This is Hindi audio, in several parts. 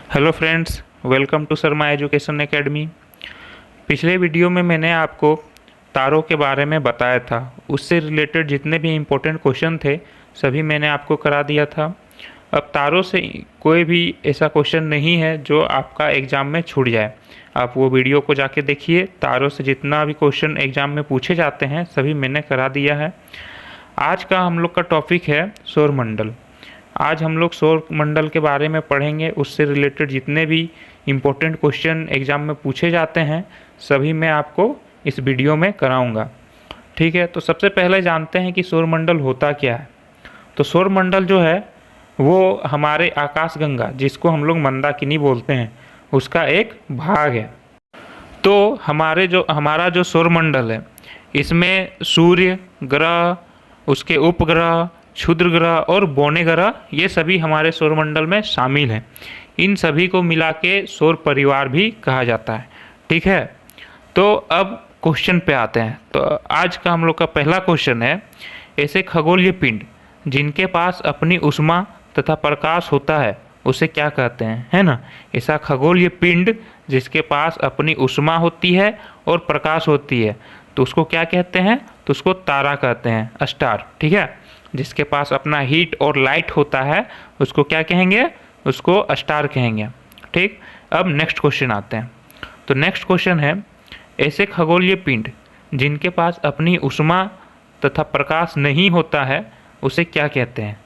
Hello friends, welcome to Sharma education academy. पिछले वीडियो में मैंने आपको तारों के बारे में बताया था। उससे रिलेटेड जितने भी इम्पोर्टेंट क्वेश्चन थे सभी मैंने आपको करा दिया था। अब तारों से कोई भी ऐसा क्वेश्चन नहीं है जो आपका एग्ज़ाम में छूट जाए। आप वो वीडियो को जाके देखिए। तारों से जितना भी क्वेश्चन एग्ज़ाम में पूछे जाते हैं सभी मैंने करा दिया है। आज का हम लोग का टॉपिक है सौरमंडल। आज हम लोग सौर मंडल के बारे में पढ़ेंगे। उससे रिलेटेड जितने भी इम्पोर्टेंट क्वेश्चन एग्ज़ाम में पूछे जाते हैं सभी मैं आपको इस वीडियो में कराऊंगा। ठीक है, तो सबसे पहले जानते हैं कि सौरमंडल होता क्या है। तो सौरमंडल जो है वो हमारे आकाशगंगा, जिसको हम लोग मंदाकिनी बोलते हैं, उसका एक भाग है। तो हमारा जो सौरमंडल है इसमें सूर्य ग्रह, उसके उपग्रह, क्षुद्र ग्रह और बौने ग्रह ये सभी हमारे सौरमंडल में शामिल हैं। इन सभी को मिला के सौर परिवार भी कहा जाता है। ठीक है, तो अब क्वेश्चन पे आते हैं। तो आज का हम लोग का पहला क्वेश्चन है, ऐसे खगोलीय पिंड जिनके पास अपनी ऊष्मा तथा प्रकाश होता है उसे क्या कहते हैं, है ना। ऐसा खगोलीय पिंड जिसके पास अपनी ऊष्मा होती है और प्रकाश होती है तो उसको क्या कहते हैं, तो उसको तारा कहते हैं, स्टार। ठीक है, जिसके पास अपना हीट और लाइट होता है उसको क्या कहेंगे, उसको स्टार कहेंगे। ठीक, अब नेक्स्ट क्वेश्चन आते हैं। तो नेक्स्ट क्वेश्चन है, ऐसे खगोलीय पिंड जिनके पास अपनी ऊष्मा तथा प्रकाश नहीं होता है उसे क्या कहते हैं।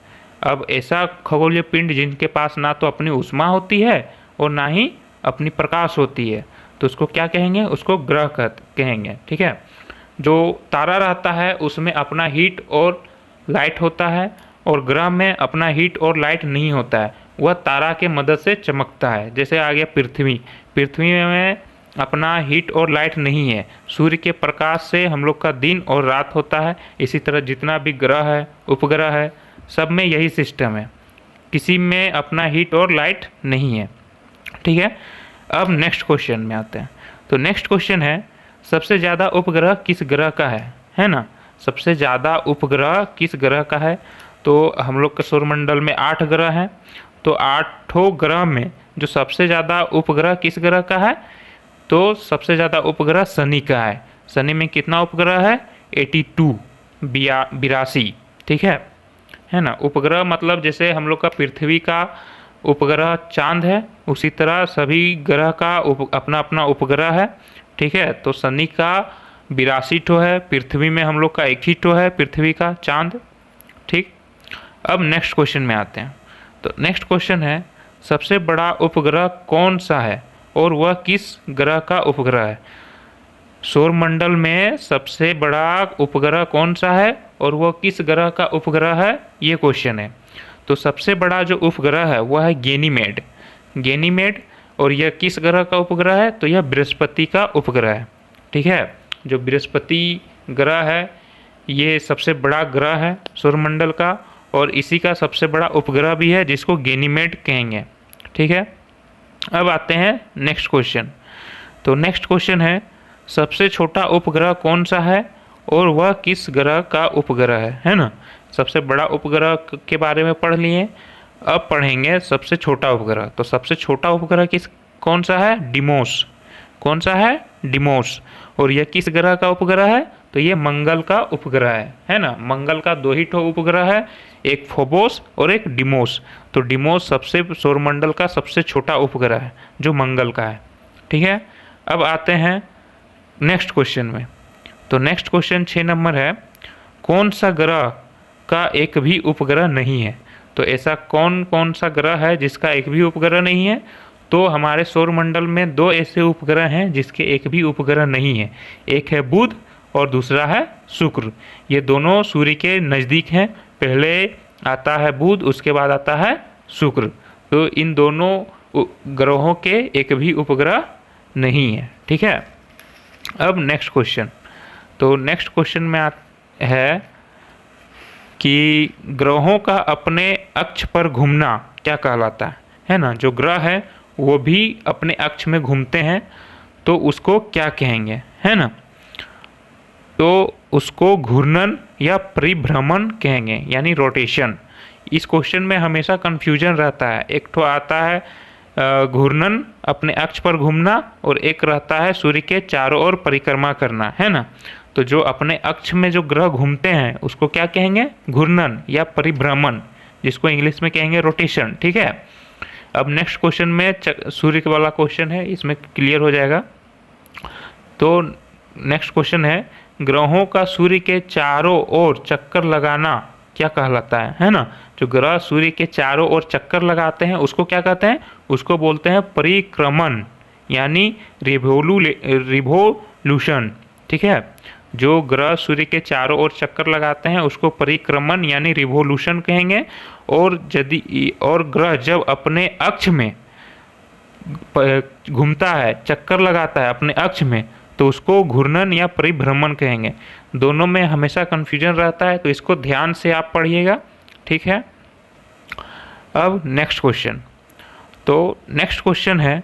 अब ऐसा खगोलीय पिंड जिनके पास ना तो अपनी ऊष्मा होती है और ना ही अपनी प्रकाश होती है तो उसको क्या कहेंगे, उसको ग्रह कहेंगे। ठीक है, जो तारा रहता है उसमें अपना हीट और लाइट होता है और ग्रह में अपना हीट और लाइट नहीं होता है, वह तारा के मदद से चमकता है। जैसे आ गया पृथ्वी में अपना हीट और लाइट नहीं है, सूर्य के प्रकाश से हम लोग का दिन और रात होता है। इसी तरह जितना भी ग्रह है, उपग्रह है, सब में यही सिस्टम है, किसी में अपना हीट और लाइट नहीं है। ठीक है, अब नेक्स्ट क्वेश्चन में आते हैं। तो नेक्स्ट क्वेश्चन है, सबसे ज़्यादा उपग्रह किस ग्रह का है ना। सबसे ज़्यादा उपग्रह किस ग्रह का है। तो हम लोग के सौरमंडल में 8 ग्रह हैं। तो 8 ग्रह में जो सबसे ज़्यादा उपग्रह किस ग्रह का है, तो सबसे ज़्यादा उपग्रह शनि का है। शनि में कितना उपग्रह है, 82, 82। ठीक है ना। उपग्रह मतलब जैसे हम लोग का पृथ्वी का उपग्रह चांद है, उसी तरह सभी ग्रह का अपना अपना उपग्रह है। ठीक है, तो शनि का 82 ठो है, पृथ्वी में हम लोग का 1 ही ठो है, पृथ्वी का चांद। ठीक, अब नेक्स्ट क्वेश्चन में आते हैं। तो नेक्स्ट क्वेश्चन है, सबसे बड़ा उपग्रह कौन सा है और वह किस ग्रह का उपग्रह है। सौरमंडल में सबसे बड़ा उपग्रह कौन सा है और वह किस ग्रह का उपग्रह है, ये क्वेश्चन है। तो सबसे बड़ा जो उपग्रह है वह है गैनीमेड। और यह किस ग्रह का उपग्रह है, तो यह बृहस्पति का उपग्रह है। ठीक है, जो बृहस्पति ग्रह है ये सबसे बड़ा ग्रह है सौरमंडल का और इसी का सबसे बड़ा उपग्रह भी है जिसको गैनीमेड कहेंगे। ठीक है, अब आते हैं नेक्स्ट क्वेश्चन। तो नेक्स्ट क्वेश्चन है, सबसे छोटा उपग्रह कौन सा है और वह किस ग्रह का उपग्रह है ना। सबसे बड़ा उपग्रह के बारे में पढ़ लिए, अब पढ़ेंगे सबसे छोटा उपग्रह। तो सबसे छोटा उपग्रह कौन सा है, डिमोस। कौन सा है, डिमोस। और यह किस ग्रह का उपग्रह है, तो ये मंगल का उपग्रह है ना। मंगल का 2 ही ठो उपग्रह है, एक फोबोस और एक डिमोस। तो डिमोस सबसे सौरमंडल का सबसे छोटा उपग्रह है जो मंगल का है। ठीक है, अब आते हैं नेक्स्ट क्वेश्चन में। तो नेक्स्ट क्वेश्चन 6 नंबर है, कौन सा ग्रह का एक भी उपग्रह नहीं है। तो ऐसा कौन कौन सा ग्रह है जिसका एक भी उपग्रह नहीं है। तो हमारे सौरमंडल में 2 ऐसे उपग्रह हैं जिसके एक भी उपग्रह नहीं है। एक है बुध और दूसरा है शुक्र। ये दोनों सूर्य के नज़दीक हैं, पहले आता है बुध, उसके बाद आता है शुक्र। तो इन दोनों ग्रहों के एक भी उपग्रह नहीं है। ठीक है, अब नेक्स्ट क्वेश्चन। तो नेक्स्ट क्वेश्चन में है कि ग्रहों का अपने अक्ष पर घूमना क्या कहलाता है ना। जो ग्रह है वो भी अपने अक्ष में घूमते हैं तो उसको क्या कहेंगे, है ना। तो उसको घूर्णन या परिभ्रमण कहेंगे, यानी रोटेशन। इस क्वेश्चन में हमेशा कन्फ्यूजन रहता है। एक तो आता है घूर्णन, अपने अक्ष पर घूमना, और एक रहता है सूर्य के चारों ओर परिक्रमा करना, है ना। तो जो अपने अक्ष में जो ग्रह घूमते हैं उसको क्या कहेंगे? घूर्णन या परिभ्रमण, जिसको इंग्लिश में कहेंगे रोटेशन, ठीक है। अब नेक्स्ट क्वेश्चन में सूर्य के वाला क्वेश्चन है, इसमें क्लियर हो जाएगा। तो नेक्स्ट क्वेश्चन है, ग्रहों का सूर्य के चारों ओर चक्कर लगाना क्या कहलाता है ना। जो ग्रह सूर्य के चारों ओर चक्कर लगाते हैं उसको क्या कहते हैं? उसको बोलते हैं परिक्रमण, यानी रिवोल्यूशन, ठीक है। जो ग्रह सूर्य के चारों ओर चक्कर लगाते हैं उसको परिक्रमण यानी रिवोल्यूशन कहेंगे। और ग्रह जब अपने अक्ष में घूमता है, चक्कर लगाता है अपने अक्ष में, तो उसको घूर्णन या परिभ्रमण कहेंगे। दोनों में हमेशा कन्फ्यूजन रहता है, तो इसको ध्यान से आप पढ़िएगा, ठीक है। अब नेक्स्ट क्वेश्चन, तो नेक्स्ट क्वेश्चन है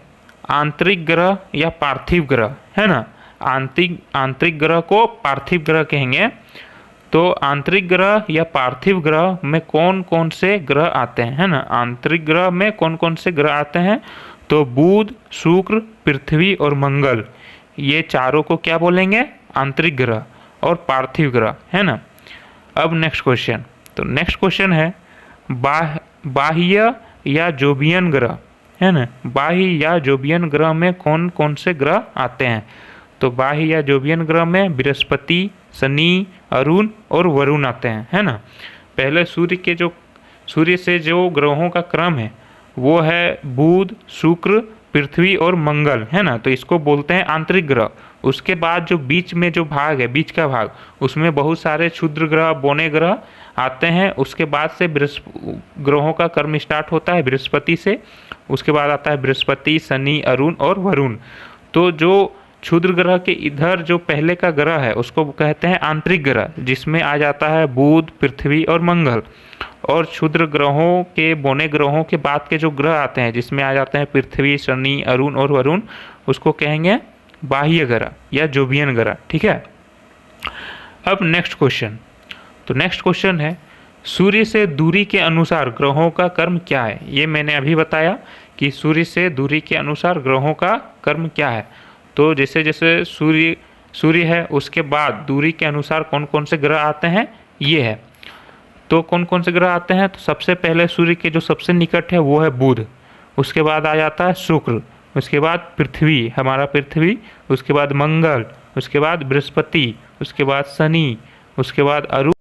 आंतरिक ग्रह या पार्थिव ग्रह, है ना। आंतरिक ग्रह को पार्थिव ग्रह कहेंगे। तो आंतरिक ग्रह या पार्थिव ग्रह में कौन कौन से ग्रह आते हैं, है ना। आंतरिक ग्रह में कौन कौन से ग्रह आते हैं? तो बुध, शुक्र, पृथ्वी और मंगल, ये चारों को क्या बोलेंगे? आंतरिक ग्रह और पार्थिव ग्रह, है ना। अब नेक्स्ट क्वेश्चन, तो नेक्स्ट क्वेश्चन है बाह्य या जोबियन ग्रह, है ना। बाह्य या जोबियन ग्रह में कौन कौन से ग्रह आते हैं? तो बाह्य या जोबियन ग्रह में बृहस्पति, शनि, अरुण और वरुण आते हैं, है ना। पहले सूर्य से जो ग्रहों का क्रम है वो है बुध, शुक्र, पृथ्वी और मंगल, है ना। तो इसको बोलते हैं आंतरिक ग्रह। उसके बाद जो बीच में जो भाग है, बीच का भाग, उसमें बहुत सारे क्षुद्र ग्रह, बौने ग्रह आते हैं। उसके बाद से ग्रहों का क्रम स्टार्ट होता है बृहस्पति से। उसके बाद आता है बृहस्पति, शनि, अरुण और वरुण। तो जो क्षुद्र ग्रह के इधर जो पहले का ग्रह है उसको कहते हैं आंतरिक ग्रह, जिसमें आ जाता है बुध, पृथ्वी और मंगल। और क्षुद्र ग्रहों के, बौने ग्रहों के बाद के जो ग्रह आते हैं जिसमें आ जाते हैं पृथ्वी, शनि, अरुण और वरुण, उसको कहेंगे बाह्य ग्रह या जोबियन ग्रह, ठीक है। अब नेक्स्ट क्वेश्चन, तो नेक्स्ट क्वेश्चन है सूर्य से दूरी के अनुसार ग्रहों का क्रम क्या है। ये मैंने अभी बताया कि सूर्य से दूरी के अनुसार ग्रहों का क्रम क्या है। तो जैसे जैसे सूर्य है उसके बाद दूरी के अनुसार कौन कौन से ग्रह आते हैं, ये है। तो कौन कौन से ग्रह आते हैं? तो सबसे पहले सूर्य के जो सबसे निकट है वो है बुध, उसके बाद आ जाता है शुक्र, उसके बाद पृथ्वी, हमारा पृथ्वी, उसके बाद मंगल, उसके बाद बृहस्पति, उसके बाद शनि, उसके बाद अरुण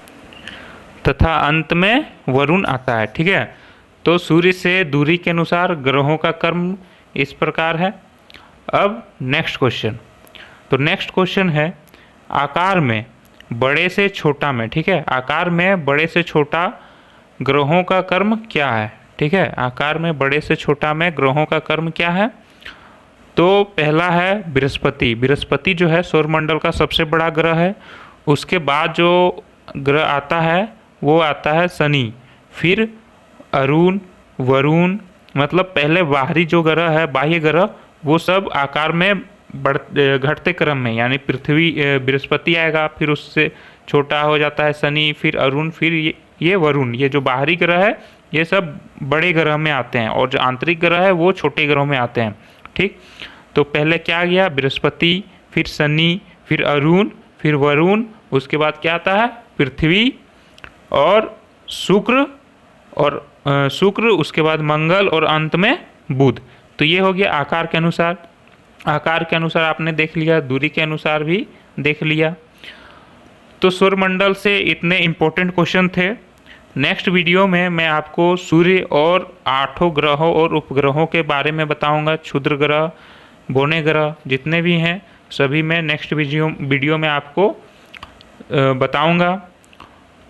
तथा अंत में वरुण आता है, ठीक है। तो सूर्य से दूरी के अनुसार ग्रहों का क्रम इस प्रकार है। अब नेक्स्ट क्वेश्चन, तो नेक्स्ट क्वेश्चन है आकार में बड़े से छोटा में, ठीक है। आकार में बड़े से छोटा ग्रहों का क्रम क्या है, ठीक है। आकार में बड़े से छोटा में ग्रहों का क्रम क्या है? तो पहला है बृहस्पति। बृहस्पति जो है सौरमंडल का सबसे बड़ा ग्रह है। उसके बाद जो ग्रह आता है वो आता है शनि, फिर अरुण, वरुण, मतलब पहले बाहरी जो ग्रह है, बाह्य ग्रह, वो सब आकार में घटते क्रम में, यानी पृथ्वी, बृहस्पति आएगा, फिर उससे छोटा हो जाता है शनि, फिर अरुण, फिर ये वरुण। ये जो बाहरी ग्रह है ये सब बड़े ग्रह में आते हैं और जो आंतरिक ग्रह है वो छोटे ग्रहों में आते हैं, ठीक। तो पहले क्या गया? बृहस्पति, फिर शनि, फिर अरुण, फिर वरुण, उसके बाद क्या आता है? पृथ्वी और शुक्र, उसके बाद मंगल और अंत में बुध। तो ये हो गया आकार के अनुसार। आकार के अनुसार आपने देख लिया, दूरी के अनुसार भी देख लिया। तो सौरमंडल से इतने इम्पोर्टेंट क्वेश्चन थे। नेक्स्ट वीडियो में मैं आपको सूर्य और 8 ग्रहों और उपग्रहों के बारे में बताऊंगा। क्षुद्र ग्रह, बौने ग्रह जितने भी हैं सभी मैं नेक्स्ट वीडियो में आपको बताऊंगा।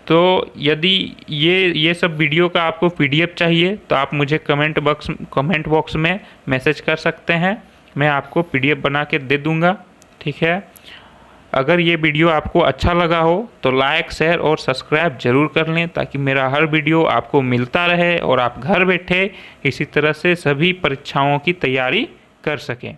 तो यदि ये सब वीडियो का आपको PDF चाहिए तो आप मुझे कमेंट बॉक्स में मैसेज कर सकते हैं, मैं आपको PDF बना के दे दूंगा, ठीक है। अगर ये वीडियो आपको अच्छा लगा हो तो लाइक, शेयर और सब्सक्राइब जरूर कर लें, ताकि मेरा हर वीडियो आपको मिलता रहे और आप घर बैठे इसी तरह से सभी परीक्षाओं की तैयारी कर सकें।